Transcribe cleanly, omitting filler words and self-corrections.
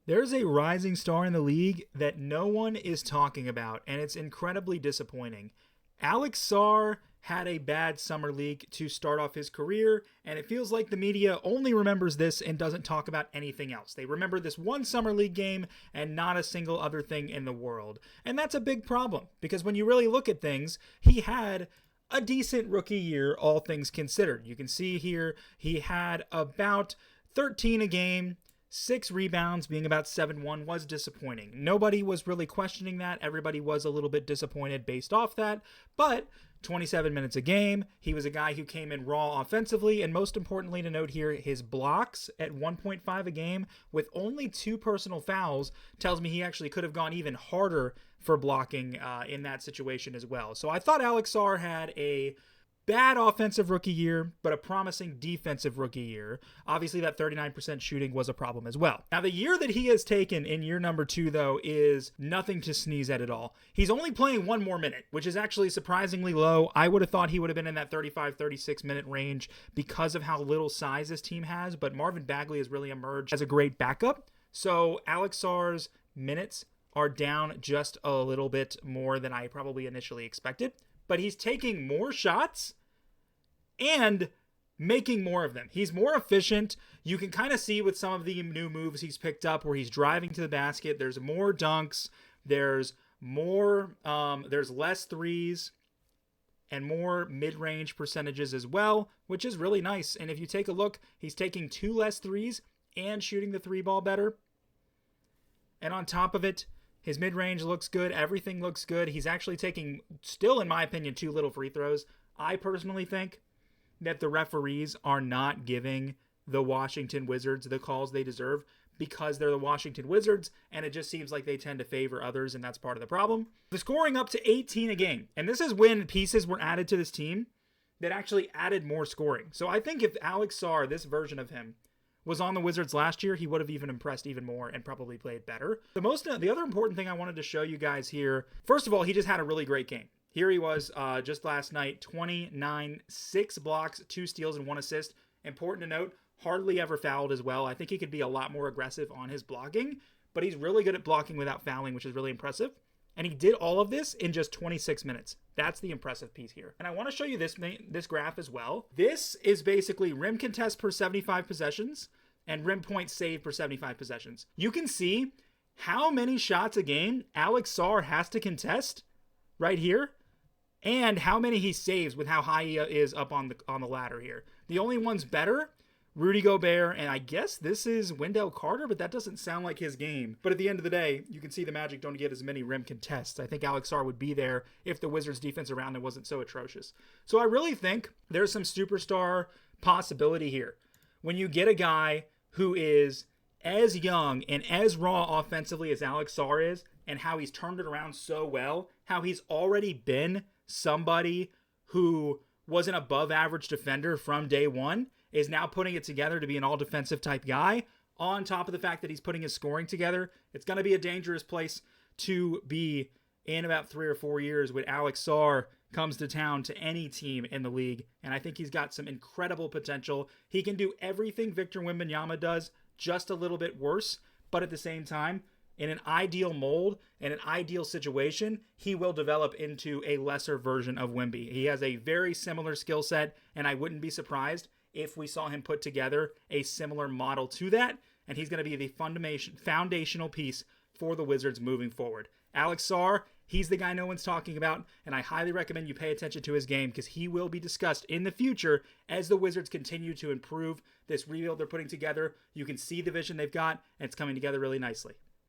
There's a rising star in the league that no one is talking about, and it's incredibly disappointing. Alex Sarr had a bad summer league to start off his career, and it feels like the media only remembers this and doesn't talk about anything else. They remember this one summer league game and not a single other thing in the world. And that's a big problem, because when you really look at things, he had a decent rookie year, all things considered. You can see here he had about 13 a game. 6 rebounds, being about 7-1, was disappointing. Nobody was really questioning that. Everybody was a little bit disappointed based off that. But 27 minutes a game, he was a guy who came in raw offensively. And most importantly to note here, his blocks at 1.5 a game with only 2 personal fouls tells me he actually could have gone even harder for blocking in that situation as well. So I thought Alex Sarr had a bad offensive rookie year, but a promising defensive rookie year. Obviously, that 39% shooting was a problem as well. Now, the year that he has taken in year number 2, though, is nothing to sneeze at all. He's only playing 1 more minute, which is actually surprisingly low. I would have thought he would have been in that 35, 36-minute range because of how little size this team has, but Marvin Bagley has really emerged as a great backup. So Alex Sarr's minutes are down just a little bit more than I probably initially expected. But he's taking more shots and making more of them. He's more efficient. You can kind of see with some of the new moves he's picked up where he's driving to the basket. There's more dunks. There's less threes and more mid-range percentages as well, which is really nice. And if you take a look, he's taking 2 less threes and shooting the 3 ball better. And on top of it, his mid-range looks good. Everything looks good. He's actually taking, still in my opinion, 2 little free throws. I personally think that the referees are not giving the Washington Wizards the calls they deserve because they're the Washington Wizards, and it just seems like they tend to favor others, and that's part of the problem. The scoring up to 18 a game, and this is when pieces were added to this team that actually added more scoring. So I think if Alex Sarr, this version of him, was on the Wizards last year, he would have even impressed even more and probably played better. The other important thing I wanted to show you guys here, first of all, he just had a really great game. Here he was just last night, 29, 6 blocks, 2 steals, and 1 assist. Important to note, hardly ever fouled as well. I think he could be a lot more aggressive on his blocking, but he's really good at blocking without fouling, which is really impressive. And he did all of this in just 26 minutes. That's the impressive piece here. And I want to show you this graph as well. This is basically rim contest per 75 possessions and rim point save per 75 possessions. You can see how many shots a game Alex Sarr has to contest right here and how many he saves with how high he is up on the ladder here. The only ones better, Rudy Gobert, and I guess this is Wendell Carter, but that doesn't sound like his game. But at the end of the day, you can see the Magic don't get as many rim contests. I think Alex Sarr would be there if the Wizards' defense around him wasn't so atrocious. So I really think there's some superstar possibility here. When you get a guy who is as young and as raw offensively as Alex Sarr is, and how he's turned it around so well, how he's already been somebody who was an above average defender from day one, is now putting it together to be an all-defensive type guy, on top of the fact that he's putting his scoring together. It's going to be a dangerous place to be in about 3 or 4 years when Alex Sarr comes to town to any team in the league, and I think he's got some incredible potential. He can do everything Victor Wembanyama does, just a little bit worse, but at the same time, in an ideal mold, in an ideal situation, he will develop into a lesser version of Wemby. He has a very similar skill set, and I wouldn't be surprised if we saw him put together a similar model to that, and he's going to be the foundational piece for the Wizards moving forward. Alex Sarr, he's the guy no one's talking about, and I highly recommend you pay attention to his game because he will be discussed in the future as the Wizards continue to improve this rebuild they're putting together. You can see the vision they've got, and it's coming together really nicely.